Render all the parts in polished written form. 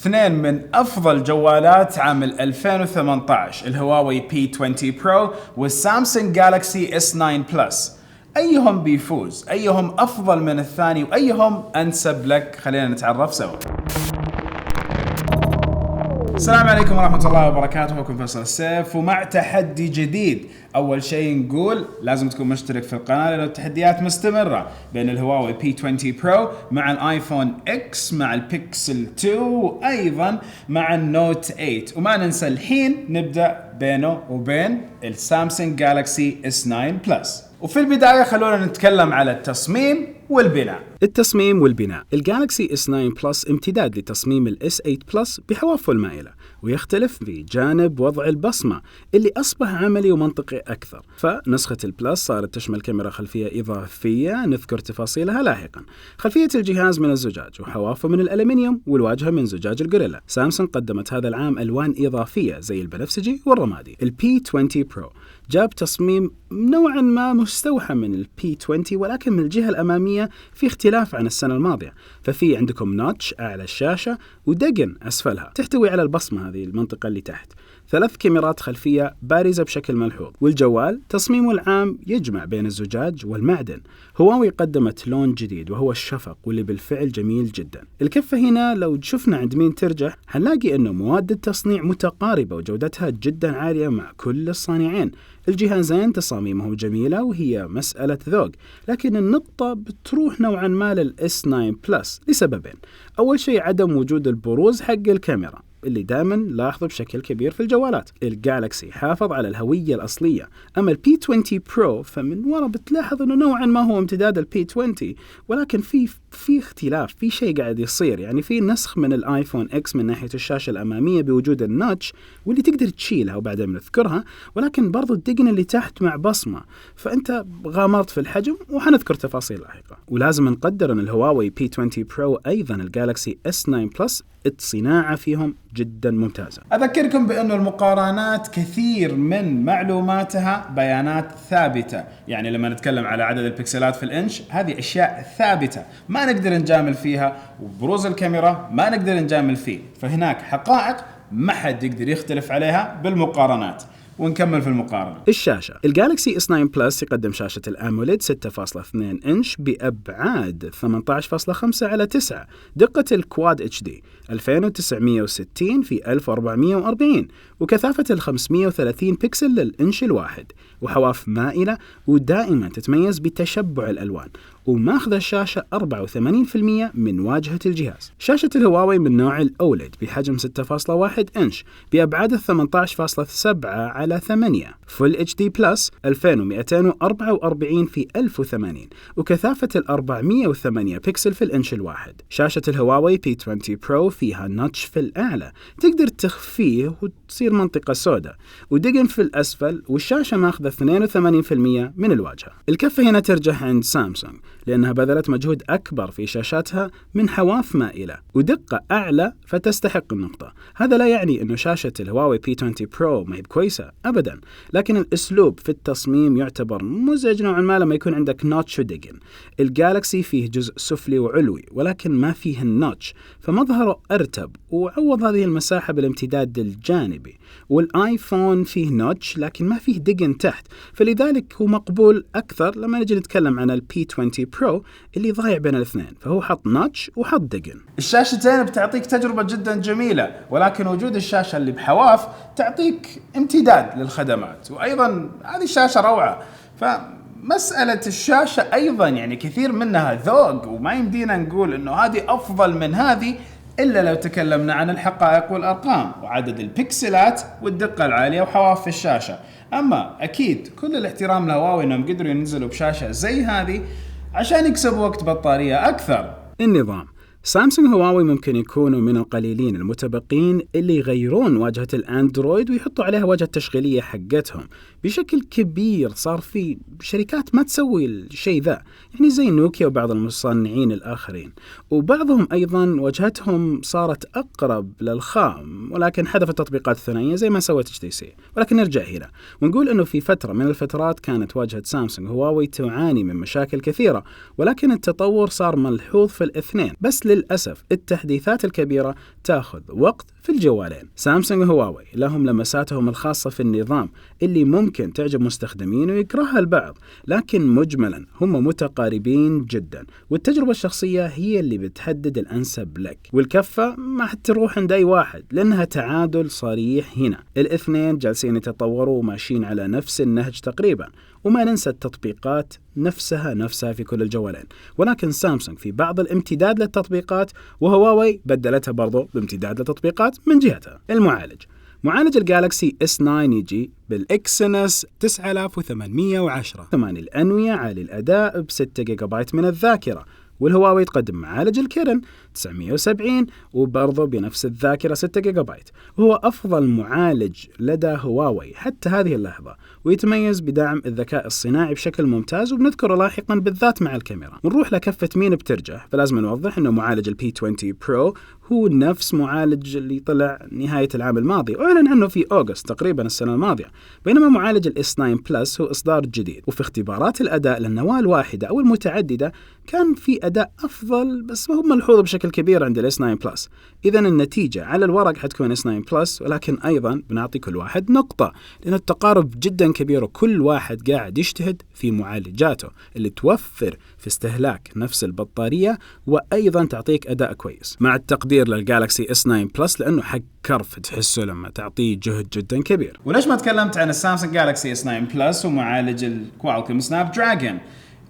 اثنين من أفضل جوالات عام 2018، الهواوي P20 Pro والسامسونج جالكسي S9 بلس. أيهم بيفوز؟ أيهم أفضل من الثاني؟ وأيهم أنسب لك؟ خلينا نتعرف سوا. السلام عليكم ورحمة الله وبركاته، أخوكم فيصل السيف ومع تحدي جديد. أول شيء نقول لازم تكون مشترك في القناة لأنه التحديات مستمرة بين الهواوي P20 Pro مع الآيفون X مع البيكسل 2 وأيضا مع النوت 8. وما ننسى الحين نبدأ بينه وبين السامسونج جالكسي S9 بلس. وفي البداية خلونا نتكلم على التصميم والبناء. التصميم والبناء. الجالكسي S9 بلس امتداد لتصميم ال S8 بلس بحوافه المائلة، ويختلف في جانب وضع البصمة اللي أصبح عملي ومنطقي أكثر. فنسخة البلس صارت تشمل كاميرا خلفية إضافية نذكر تفاصيلها لاحقا. خلفية الجهاز من الزجاج وحوافه من الألمنيوم والواجهة من زجاج الغوريلا. سامسونج قدمت هذا العام ألوان إضافية زي البنفسجي والرمادي. ال P20 Pro جاب تصميم نوعا ما مستوحى من ال P20 ولكن من الجهة الأمامية في اختلاف عن السنة الماضية. ففي عندكم نوتش أعلى الشاشة ودقن أسفلها تحتوي على البصمة، هذه المنطقة اللي تحت. 3 كاميرات خلفية بارزة بشكل ملحوظ. والجوال تصميمه العام يجمع بين الزجاج والمعدن. هواوي قدمت لون جديد وهو الشفق واللي بالفعل جميل جدا. الكفة هنا لو شفنا عند مين ترجح هنلاقي أنه مواد التصنيع متقاربة وجودتها جدا عالية مع كل الصانعين. الجهازين تصاميمه جميلة وهي مسألة ذوق، لكن النقطة بتروح نوعا ما للS9 بلس لسببين. أول شيء عدم وجود البروز حق الكاميرا اللي دائما لاحظه بشكل كبير في الجوالات. الجالكسي حافظ على الهوية الأصلية، أما ال P20 Pro فمن وراء بتلاحظ أنه نوعا ما هو امتداد ال P20 ولكن في اختلاف، في شيء قاعد يصير. يعني في نسخ من الآيفون X من ناحية الشاشة الأمامية بوجود النوتش واللي تقدر تشيلها وبعدين نذكرها، ولكن برضو الدقن اللي تحت مع بصمة، فأنت غامرت في الحجم وحنذكر تفاصيل لاحقة. ولازم نقدر أن الهواوي P20 Pro أيضا الجالكسي S9 بلس الصناعة فيهم جدا ممتازة. أذكركم بأنه المقارنات كثير من معلوماتها بيانات ثابتة، يعني لما نتكلم على عدد البكسلات في الإنش هذه أشياء ثابتة ما نقدر نجامل فيها، وبروز الكاميرا ما نقدر نجامل فيه، فهناك حقائق ما حد يقدر يختلف عليها بالمقارنات. ونكمل في المقارنة. الشاشة. الجالكسي S9 بلس يقدم شاشة الأموليد 6.2 إنش بأبعاد 18.5 على 9، دقة الكواد HD 2960 في 1440 وكثافة ال 530 بكسل للإنش الواحد، وحواف مائلة ودائما تتميز بتشبع الألوان، وماخذ الشاشة 84% من واجهة الجهاز. شاشة الهواوي من نوع الأوليد بحجم 6.1 إنش بأبعاد 18.7 على 8 فول HD بلس 2244 في 1080 وكثافة ال 408 بكسل في الإنش الواحد. شاشة الهواوي P20 Pro فيها نوتش في الأعلى تقدر تخفيه وتصير منطقة سوداء، ودقن في الأسفل، والشاشة ماخذة 82% من الواجهة. الكفة هنا ترجح عند سامسونج لأنها بذلت مجهود أكبر في شاشاتها من حواف مائلة ودقة أعلى فتستحق النقطة. هذا لا يعني أنه شاشة الهواوي P20 Pro ما هي كويسة أبدا، لكن الأسلوب في التصميم يعتبر مزعج نوعا ما لما يكون عندك نوتش ودقن. الجالكسي فيه جزء سفلي وعلوي ولكن ما فيه النوتش، فمظهره أرتب وعوض هذه المساحة بالامتداد الجانبي. والآيفون فيه نوتش لكن ما فيه دقن تحت، فلذلك هو مقبول أكثر لما نجي نتكلم عن ال P20 Pro اللي ضايع بين الاثنين، فهو حط نوتش وحط دقن. الشاشتين بتعطيك تجربة جدا جميلة، ولكن وجود الشاشة اللي بحواف تعطيك امتداد للخدمات، وأيضا هذه الشاشة روعة. فمسألة الشاشة أيضا يعني كثير منها ذوق، وما يمدينا نقول إنه هذه أفضل من هذه إلا لو تكلمنا عن الحقائق والأرقام وعدد البكسلات والدقة العالية وحواف الشاشة. أما أكيد كل الاحترام لهواوي إنهم قدروا ينزلوا بشاشة زي هذه عشان يكسبوا وقت بطارية أكثر. النظام. سامسونج وهواوي ممكن يكونوا من القليلين المتبقين اللي يغيرون واجهة الأندرويد ويحطوا عليها واجهة تشغيلية حقتهم بشكل كبير. صار في شركات ما تسوي الشيء ذا، يعني زي نوكيا وبعض المصنعين الآخرين، وبعضهم أيضا واجهتهم صارت أقرب للخام ولكن حذفت تطبيقات ثنائية زي ما سوت HTC. ولكن نرجع هنا ونقول أنه في فترة من الفترات كانت واجهة سامسونج وهواوي تعاني من مشاكل كثيرة، ولكن التطور صار ملحوظ في الاثنين. بس وللأسف التحديثات الكبيرة تأخذ وقت في الجوالين. سامسونج وهواوي لهم لمساتهم الخاصة في النظام اللي ممكن تعجب مستخدمين ويكرهها البعض، لكن مجملا هم متقاربين جدا، والتجربة الشخصية هي اللي بتحدد الأنسب لك، والكفة ما حتروح عند أي واحد لأنها تعادل صريح هنا. الاثنين جالسين يتطوروا وماشيين على نفس النهج تقريبا، وما ننسى التطبيقات نفسها في كل الجوالين، ولكن سامسونج في بعض الامتداد للتطبيقات، وهواوي بدلتها برضو بامتداد للتطبيقات من جهتها. معالج الجالكسي S9 يجي بالإكسينوس 9810، 8 الأنوية، عالي الأداء ب 6 جيجا بايت من الذاكرة. والهواوي تقدم معالج الكيرن 970 وبرضه بنفس الذاكرة 6 جيجا بايت، وهو أفضل معالج لدى هواوي حتى هذه اللحظة، ويتميز بدعم الذكاء الصناعي بشكل ممتاز، وبنذكره لاحقا بالذات مع الكاميرا. ونروح لكفة مين بترجح، فلازم نوضح أنه معالج ال P20 Pro هو نفس معالج اللي طلع نهاية العام الماضي، أعلن عنه في أغسطس تقريبا السنة الماضية، بينما معالج ال S9 Plus هو إصدار جديد. وفي اختبارات الأداء للنواة الواحدة أو المتعددة كان في أداء أفضل، بس ما هو ملحوظ بشكل كبير عند ال S9 Plus. إذا النتيجة على الورق حتكون S9 Plus، ولكن أيضا بنعطي كل واحد نقطة، لأن التقارب جدا كبير، وكل واحد قاعد يجتهد في معالجاته اللي توفر في استهلاك نفس البطارية، وأيضا تعطيك أداء كويس. مع التقدير للجالكسي S9 Plus لأنه حق كرف تحسه لما تعطيه جهد جدا كبير. وليش ما تكلمت عن السامسونج جالكسي S9 Plus ومعالج الكوالكوم سناب دراجون؟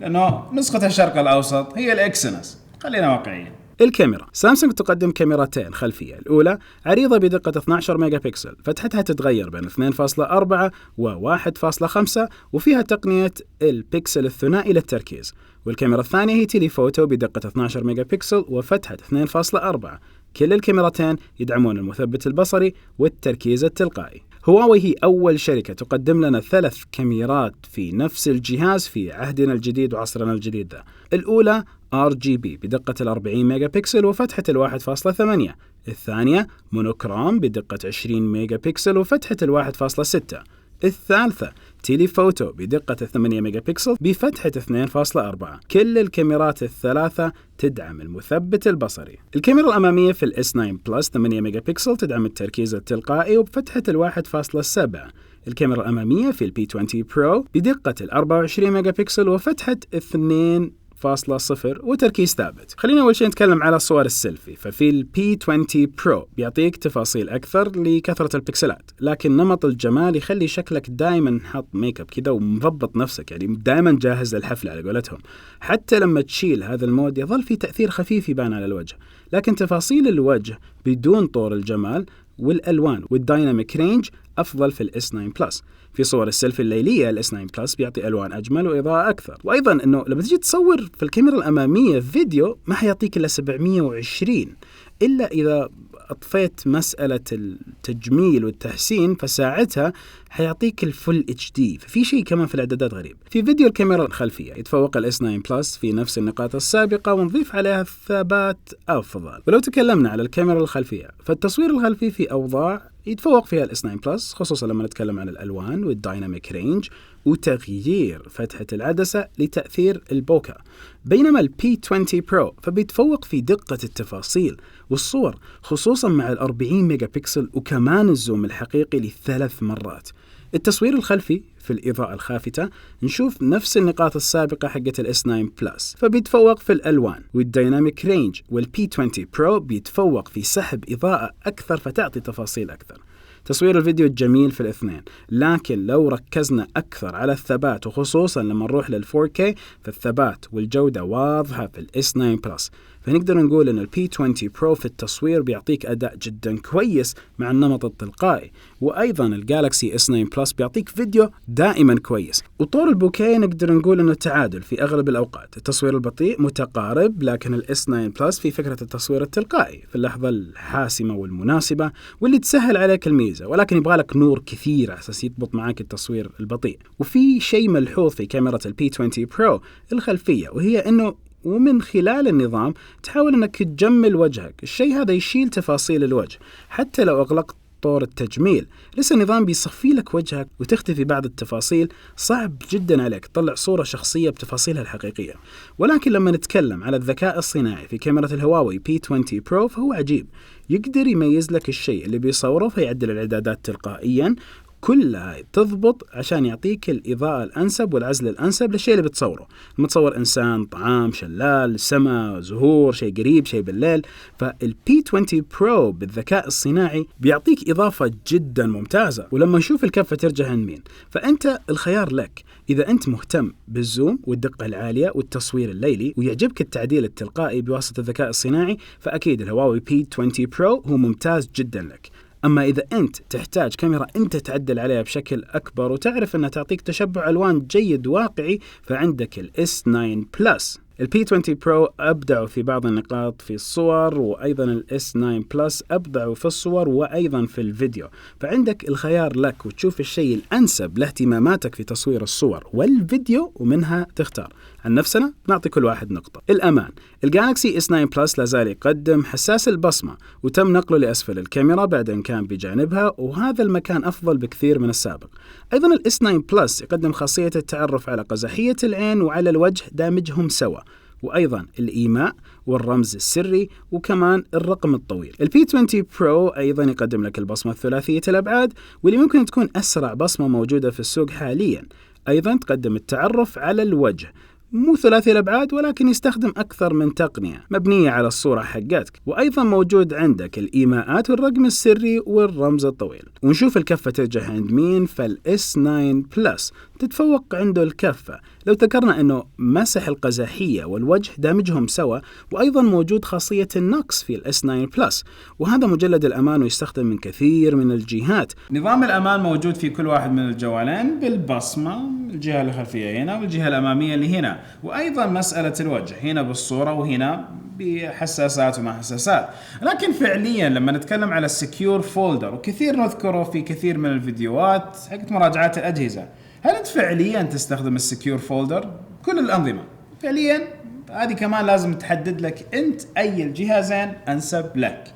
لأنه نسخة الشرق الأوسط هي الإكسينوس، خلينا واقعيين. الكاميرا، سامسونج تقدم كاميرتين خلفية، الأولى عريضة بدقة 12 ميجا بكسل، فتحتها تتغير بين 2.4 و 1.5، وفيها تقنية البكسل الثنائي للتركيز. والكاميرا الثانية هي تيليفوتو بدقة 12 ميجا بكسل وفتحة 2.4. كل الكاميرتين يدعمون المثبت البصري والتركيز التلقائي. هواوي هي أول شركة تقدم لنا 3 كاميرات في نفس الجهاز في عهدنا الجديد وعصرنا الجديد ذا. الأولى RGB بدقة 40 ميجا بكسل وفتحة 1.8. الثانية مونوكروم بدقة 20 ميجا بكسل وفتحة 1.6. الثالثة تيليفوتو بدقة 8 ميجا بكسل بفتحة 2.4. كل الكاميرات الثلاثة تدعم المثبت البصري. الكاميرا الأمامية في ال S9 Plus 8 ميجا بكسل تدعم التركيز التلقائي وبفتحة 1.7. الكاميرا الأمامية في ال P20 Pro بدقة 24 ميجا بكسل وفتحة 2.0 وتركيز ثابت. خلينا أول شيء نتكلم على صور السيلفي. ففي ال P20 Pro بيعطيك تفاصيل أكثر لكثرة البكسلات، لكن نمط الجمال يخلي شكلك دائما حاط ميك اب كذا ومضبط نفسك، يعني دائما جاهز للحفلة على قولتهم. حتى لما تشيل هذا المود يظل في تأثير خفيف يبان على الوجه، لكن تفاصيل الوجه بدون طور الجمال والألوان والدايناميك رينج أفضل في ال S9 Plus. في صور السيلفي الليلية ال S9 Plus بيعطي ألوان أجمل وإضاءة أكثر. وأيضا أنه لما تجي تصور في الكاميرا الأمامية فيديو ما حيعطيك إلا 720، إلا إذا أطفيت مسألة التجميل والتحسين فساعتها حيعطيك الفل HD. ففي شيء كمان في الإعدادات غريب. في فيديو الكاميرا الخلفية يتفوق ال S9 Plus في نفس النقاط السابقة، ونضيف عليها الثبات أفضل. ولو تكلمنا على الكاميرا الخلفية فالتصوير الخلفي في أوضاع يتفوق فيها ال S9 Plus، خصوصا لما نتكلم عن الألوان والدايناميك رينج وتغيير فتحة العدسة لتأثير البوكا. بينما ال P20 Pro فبيتفوق في دقة التفاصيل والصور، خصوصا مع ال 40 ميجا بكسل وكمان الزوم الحقيقي ل3 مرات. التصوير الخلفي في الإضاءة الخافتة نشوف نفس النقاط السابقة حقة ال S9 Plus، فبيتفوق في الألوان والديناميك رينج. وال P20 Pro بيتفوق في سحب إضاءة أكثر فتعطي تفاصيل أكثر. تصوير الفيديو الجميل في الاثنين، لكن لو ركزنا أكثر على الثبات وخصوصا لما نروح لل 4K فالثبات والجودة واضحة في ال S9 Plus. فنقدر نقول أن ال P20 Pro في التصوير بيعطيك أداء جدا كويس مع النمط التلقائي، وأيضا الجالكسي S9 Plus بيعطيك فيديو دائما كويس. وطور البوكيه نقدر نقول أنه تعادل في أغلب الأوقات. التصوير البطيء متقارب، لكن ال S9 Plus في فكرة التصوير التلقائي في اللحظة الحاسمة والمناسبة واللي تسهل عليك الميزة، ولكن يبغالك نور كثير على أساس يضبط معاك التصوير البطيء. وفي شيء ملحوظ في كاميرا ال P20 Pro الخلفية، وهي أنه ومن خلال النظام تحاول أنك تجمل وجهك. الشيء هذا يشيل تفاصيل الوجه، حتى لو أغلقت طور التجميل. لسه النظام بيصفي لك وجهك وتختفي بعض التفاصيل، صعب جدا عليك تطلع صورة شخصية بتفاصيلها الحقيقية. ولكن لما نتكلم على الذكاء الصناعي في كاميرا الهواوي P20 Pro فهو عجيب، يقدر يميز لك الشيء اللي بيصوره فيعدل الإعدادات تلقائيا، كلها تضبط عشان يعطيك الإضاءة الأنسب والعزل الأنسب للشيء اللي بتصوره. لما تصور إنسان، طعام، شلال، سماء، زهور، شيء قريب، شيء بالليل، فالP20 Pro بالذكاء الصناعي بيعطيك إضافة جدا ممتازة. ولما نشوف الكفة ترجع عند مين، فأنت الخيار لك. إذا أنت مهتم بالزوم والدقة العالية والتصوير الليلي ويعجبك التعديل التلقائي بواسطة الذكاء الصناعي، فأكيد الهواوي P20 Pro هو ممتاز جدا لك. أما إذا أنت تحتاج كاميرا أنت تعدل عليها بشكل أكبر وتعرف أنها تعطيك تشبع ألوان جيد واقعي، فعندك ال S9 Plus. ال P20 Pro أبدعوا في بعض النقاط في الصور، وأيضا ال S9 Plus أبدعوا في الصور وأيضا في الفيديو. فعندك الخيار لك وتشوف الشيء الأنسب لاهتماماتك في تصوير الصور والفيديو ومنها تختار. عن نفسنا نعطي كل واحد نقطة. الأمان، الجالكسي S9 Plus لازال يقدم حساس البصمة وتم نقله لأسفل الكاميرا بعد أن كان بجانبها، وهذا المكان أفضل بكثير من السابق. أيضا ال S9 Plus يقدم خاصية التعرف على قزحية العين وعلى الوجه دامجهم سوا، وأيضا الإيماء والرمز السري وكمان الرقم الطويل. ال P20 Pro أيضا يقدم لك البصمة الثلاثية الأبعاد واللي ممكن تكون أسرع بصمة موجودة في السوق حاليا. أيضا تقدم التعرف على الوجه، مو ثلاثي الأبعاد ولكن يستخدم أكثر من تقنية مبنية على الصورة حقتك. وأيضا موجود عندك الإيماءات والرقم السري والرمز الطويل. ونشوف الكفة ترجع عند مين، فالS9 Plus تتفوق عنده الكفة. لو ذكرنا أنه مسح القزحية والوجه دامجهم سوا، وأيضا موجود خاصية النقص في الS9 Plus، وهذا مجلد الأمان ويستخدم من كثير من الجهات. نظام الأمان موجود في كل واحد من الجوالين بالبصمة، الجهة الخلفية هنا والجهة الأمامية اللي هنا، وأيضا مسألة الوجه هنا بالصورة وهنا بحساسات وما حساسات. لكن فعليا لما نتكلم على السكيور فولدر، وكثير نذكره في كثير من الفيديوهات حقت مراجعات الأجهزة، هل أنت فعليا تستخدم السكيور فولدر؟ كل الأنظمة فعليا هذه كمان لازم تحدد لك أنت أي الجهازين أنسب لك.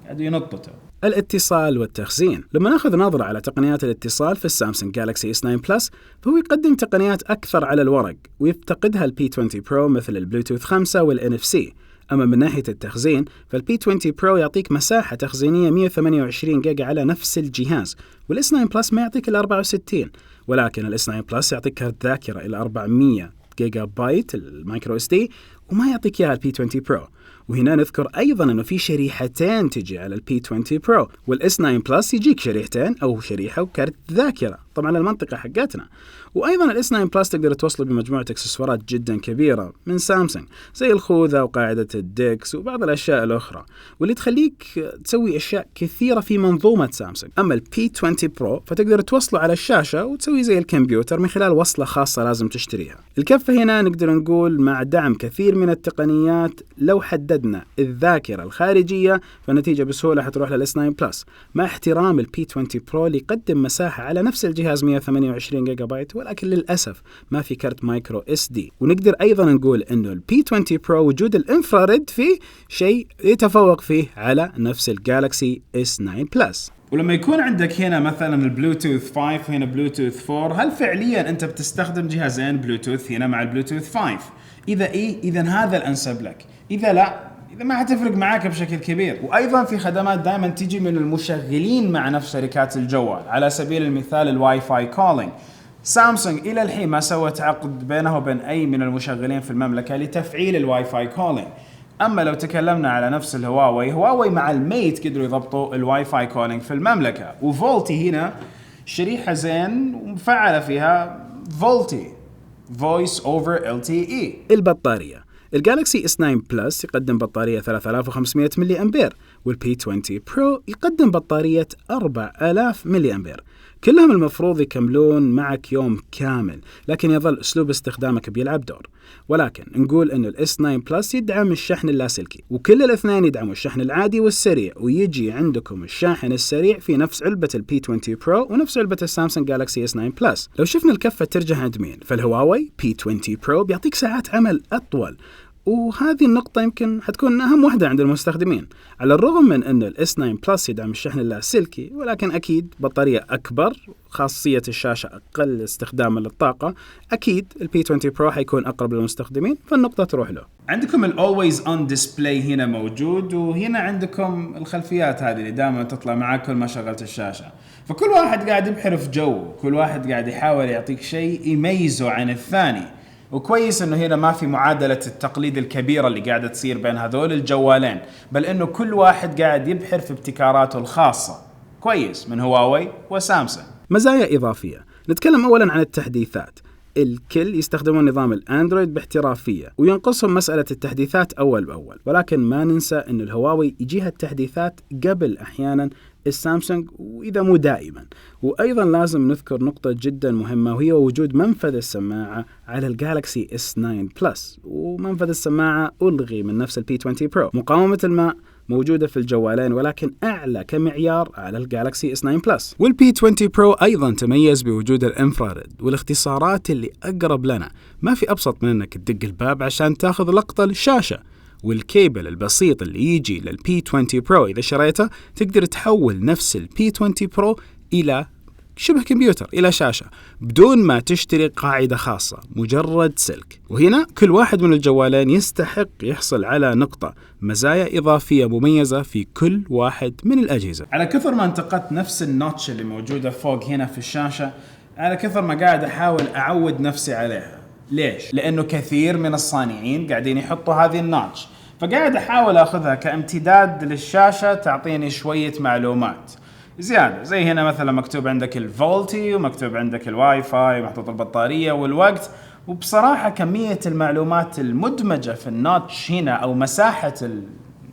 هذه نقطة. الاتصال والتخزين، لما ناخذ نظرة على تقنيات الاتصال في السامسونج جالكسي S9 Plus فهو يقدم تقنيات أكثر على الورق ويفتقدها ال P20 Pro مثل البلوتوث 5 والNFC. أما من ناحية التخزين فالP20 Pro يعطيك مساحة تخزينية 128 جيجا على نفس الجهاز، والS9 Plus ما يعطيك ال 64، ولكن الS9 Plus يعطيك كارت ذاكرة إلى 400 جيجا بايت المايكرو SD وما يعطيك إياها الP20 Pro. وهنا نذكر أيضا أنه في شريحتين تجي على الP20 Pro، والS9 Plus يجيك شريحتين أو شريحة وكارت ذاكرة طبعا المنطقة حقتنا. وأيضا الS9 Plus تقدر توصله بمجموعة اكسسوارات جدا كبيرة من سامسونج زي الخوذة وقاعدة الديكس وبعض الأشياء الأخرى، واللي تخليك تسوي أشياء كثيرة في منظومة سامسونج. أما الP20 Pro فتقدر توصله على الشاشة وتسوي زي الكمبيوتر من خلال وصلة خاصة لازم تشتريها. الكفة هنا نقدر نقول مع دعم كثير من التقنيات، لو حددنا الذاكرة الخارجية فالنتيجة بسهولة حتروح للS9 Plus، مع احترام الP20 Pro اللي يقدم مساحة على نفس الجهاز 128 جيجا بايت، ولكن للأسف ما في كارت مايكرو SD. ونقدر أيضا نقول إنه الP20 Pro وجود الانفراريد فيه شيء يتفوق فيه على نفس الجالكسي S9 Plus. ولما يكون عندك هنا مثلا البلوتوث 5 هنا بلوتوث 4، هل فعليا أنت بتستخدم جهازين بلوتوث هنا مع البلوتوث 5؟ إذا إيه إذا هذا الأنسب لك، إذا لا إذا ما حتفرق معاك بشكل كبير. وأيضا في خدمات دائما تيجي من المشغلين مع نفس شركات الجوال، على سبيل المثال الواي فاي كولينج. سامسونج إلى الحين ما سوت عقد بينه وبين أي من المشغلين في المملكة لتفعيل الواي فاي كولينج. أما لو تكلمنا على نفس هواوي مع الميت قدروا يضبطوا الواي فاي كولينج في المملكة. وفولتي هنا شريحة زين ومفعلة فيها فولتي Voice over LTE. البطارية، الجالكسي S9 Plus يقدم بطارية 3500 ملي أمبير، والP20 Pro يقدم بطارية 4000 ملي أمبير. كلهم المفروض يكملون معك يوم كامل، لكن يظل أسلوب استخدامك بيلعب دور. ولكن نقول إنه الS9 Plus يدعم الشحن اللاسلكي، وكل الاثنين يدعموا الشحن العادي والسريع، ويجي عندكم الشاحن السريع في نفس علبة الP20 Pro ونفس علبة السامسونج جالكسي S9 Plus. لو شفنا الكفة ترجع عند مين، فالهواوي P20 Pro بيعطيك ساعات عمل أطول وهذه النقطة يمكن حتكون أهم واحدة عند المستخدمين. على الرغم من أن ال S9 Plus يدعم الشحن اللاسلكي، ولكن أكيد بطارية أكبر، خاصية الشاشة أقل استخداما للطاقة، أكيد ال P20 Pro حيكون أقرب للمستخدمين، فالنقطة تروح له. عندكم ال Always On Display هنا موجود، وهنا عندكم الخلفيات هذه اللي دائما تطلع معاك كل ما شغلت الشاشة. فكل واحد قاعد يبحر جو، كل واحد قاعد يحاول يعطيك شيء يميزه عن الثاني. وكويس انه هنا ما في معادلة التقليد الكبيرة اللي قاعدة تصير بين هذول الجوالين، بل انه كل واحد قاعد يبحر في ابتكاراته الخاصة. كويس من هواوي وسامسونج. مزايا إضافية. نتكلم أولا عن التحديثات. الكل يستخدمون نظام الأندرويد باحترافية، وينقصهم مسألة التحديثات أول بأول، ولكن ما ننسى أن الهواوي يجيها التحديثات قبل أحيانا السامسونج، وإذا مو دائما. وأيضا لازم نذكر نقطة جدا مهمة، وهي وجود منفذ السماعة على الجالكسي S9 Plus، ومنفذ السماعة ألغي من نفس ال P20 Pro. مقاومة الماء موجودة في الجوالين، ولكن أعلى كمعيار على الجالكسي S9 Plus. والP20 Pro أيضا تميز بوجود الانفراريد والاختصارات اللي أقرب لنا. ما في أبسط من أنك تدق الباب عشان تاخذ لقطة للشاشة، والكيبل البسيط اللي يجي للP20 Pro إذا شريته تقدر تحول نفس الP20 Pro إلى شبه كمبيوتر، إلى شاشة، بدون ما تشتري قاعدة خاصة، مجرد سلك. وهنا كل واحد من الجوالين يستحق يحصل على نقطة مزايا إضافية مميزة في كل واحد من الأجهزة. على كثر ما انتقدت نفس النوتش اللي موجودة فوق هنا في الشاشة، على كثر ما قاعد أحاول أعود نفسي عليها. ليش؟ لأنه كثير من الصانعين قاعدين يحطوا هذه النوتش، فقاعد أحاول أخذها كامتداد للشاشة تعطيني شوية معلومات زيادة. زي هنا مثلا مكتوب عندك الفولتي، ومكتوب عندك الواي فاي، محطوط البطارية والوقت. وبصراحة كمية المعلومات المدمجة في النوتش هنا، أو مساحة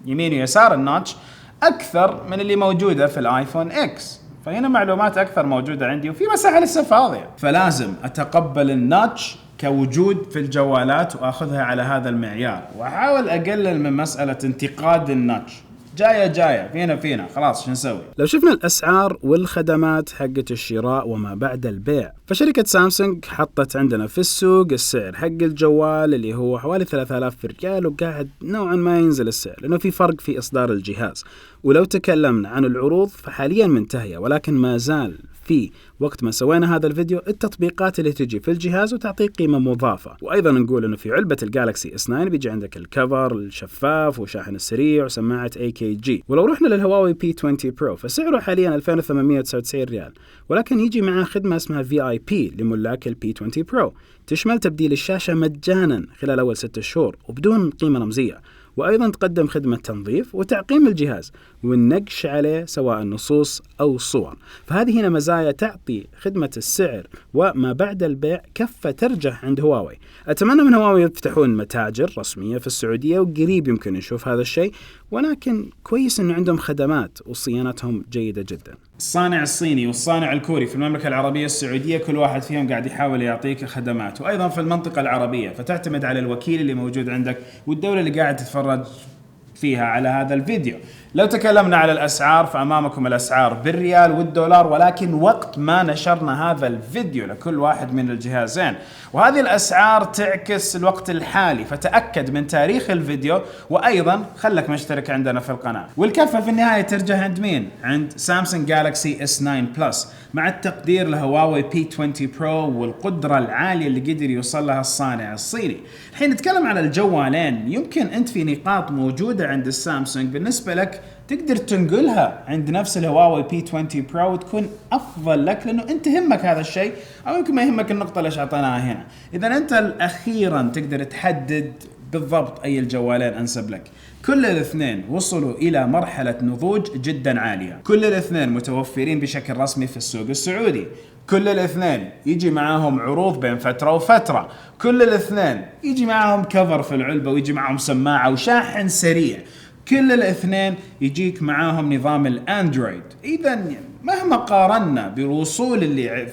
اليمين ويسار النوتش، أكثر من اللي موجودة في الآيفون إكس. فهنا معلومات أكثر موجودة عندي، وفي مساحة لسه فاضية. فلازم أتقبل النوتش كوجود في الجوالات وأخذها على هذا المعيار، وأحاول أقلل من مسألة انتقاد النوتش. جاية فينا خلاص، شو نسوي؟ لو شفنا الأسعار والخدمات حقة الشراء وما بعد البيع، فشركة سامسونج حطت عندنا في السوق السعر حق الجوال اللي هو حوالي 3000 ريال، وقاعد نوعا ما ينزل السعر لأنه في فرق في إصدار الجهاز. ولو تكلمنا عن العروض فحاليا منتهية، ولكن ما زال في وقت ما سوينا هذا الفيديو التطبيقات اللي تجي في الجهاز وتعطيك قيمة مضافة. وأيضا نقول إنه في علبة الجالكسي S9 بيجي عندك الكفر الشفاف وشاحن السريع وسماعة AKG. ولو رحنا للهواوي P20 Pro فسعره حاليا 2899 ريال، ولكن يجي معه خدمة اسمها VIP لملاك ال P20 Pro، تشمل تبديل الشاشة مجانا خلال أول 6 شهور وبدون قيمة رمزية، وأيضا تقدم خدمة تنظيف وتعقيم الجهاز والنقش عليه سواء نصوص أو صور. فهذه هنا مزايا تعطي خدمة السعر وما بعد البيع كفة ترجح عند هواوي. أتمنى من هواوي يفتحون متاجر رسمية في السعودية، وقريب يمكن نشوف هذا الشيء، ولكن كويس أنه عندهم خدمات وصيانتهم جيدة جدا. الصانع الصيني والصانع الكوري في المملكة العربية السعودية كل واحد فيهم قاعد يحاول يعطيك خدمات، وأيضا في المنطقة العربية فتعتمد على الوكيل اللي موجود عندك والدولة اللي قاعد تتفرج فيها على هذا الفيديو. لو تكلمنا على الأسعار فأمامكم الأسعار بالريال والدولار، ولكن وقت ما نشرنا هذا الفيديو لكل واحد من الجهازين، وهذه الأسعار تعكس الوقت الحالي، فتأكد من تاريخ الفيديو، وأيضا خلك مشترك عندنا في القناة. والكفة في النهاية ترجع عند مين؟ عند سامسونج جالكسي S9 Plus، مع التقدير لهواوي P20 Pro والقدرة العالية اللي قدر يوصل لها الصانع الصيني. الحين نتكلم على الجوالين، يمكن أنت في نقاط موجودة عند السامسونج بالنسبة لك تقدر تنقلها عند نفس الهواوي P20 Pro وتكون أفضل لك، لأنه أنت همك هذا الشيء، أو يمكن ما يهمك النقطة اللي أعطيناها هنا. إذا أنت أخيرا تقدر تحدد بالضبط أي الجوالين أنسب لك. كل الاثنين وصلوا إلى مرحلة نضوج جدا عالية، كل الاثنين متوفرين بشكل رسمي في السوق السعودي، كل الاثنين يجي معاهم عروض بين فترة وفترة، كل الاثنين يجي معاهم كفر في العلبة، ويجي معاهم سماعة وشاحن سريع، كل الاثنين يجيك معاهم نظام الأندرويد. إذا مهما قارنا بالوصول اللي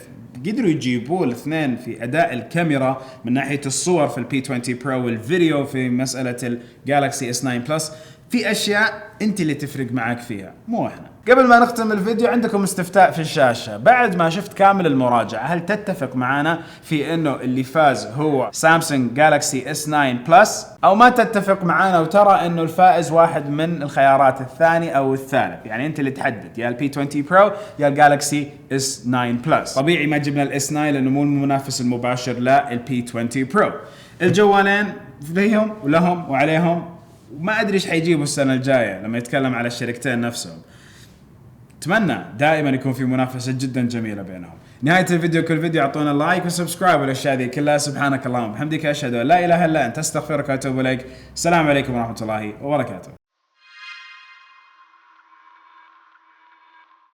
قدروا يجيبوه الاثنين في أداء الكاميرا من ناحية الصور في P20 Pro والفيديو في مسألة الجالكسي S9 Plus، في أشياء أنت اللي تفرق معك فيها، مو إحنا. قبل ما نختم الفيديو عندكم استفتاء في الشاشة. بعد ما شفت كامل المراجعة هل تتفق معنا في انه اللي فاز هو سامسونج جالكسي S9 بلس، او ما تتفق معنا وترى انه الفائز واحد من الخيارات الثاني او الثالث؟ يعني انت اللي تحدد، يا البي 20 برو يا الجالكسي S9 بلس. طبيعي ما جبنا الاس 9 لانه مو المنافس المباشر للبي 20 برو. الجوالين فيهم ولهم وعليهم، وما ادري ايش حيجيبوا السنة الجاية لما يتكلم على الشركتين نفسهم. اتمنى دائما يكون في منافسة جدا جميلة بينهم. نهاية الفيديو كل فيديو اعطونا لايك وسبسكرايب والاشياء ذي كلها. سبحانك اللهم وبحمدك اشهد ان لا اله الا انت استغفرك واتوب اليك. السلام عليكم ورحمة الله وبركاته.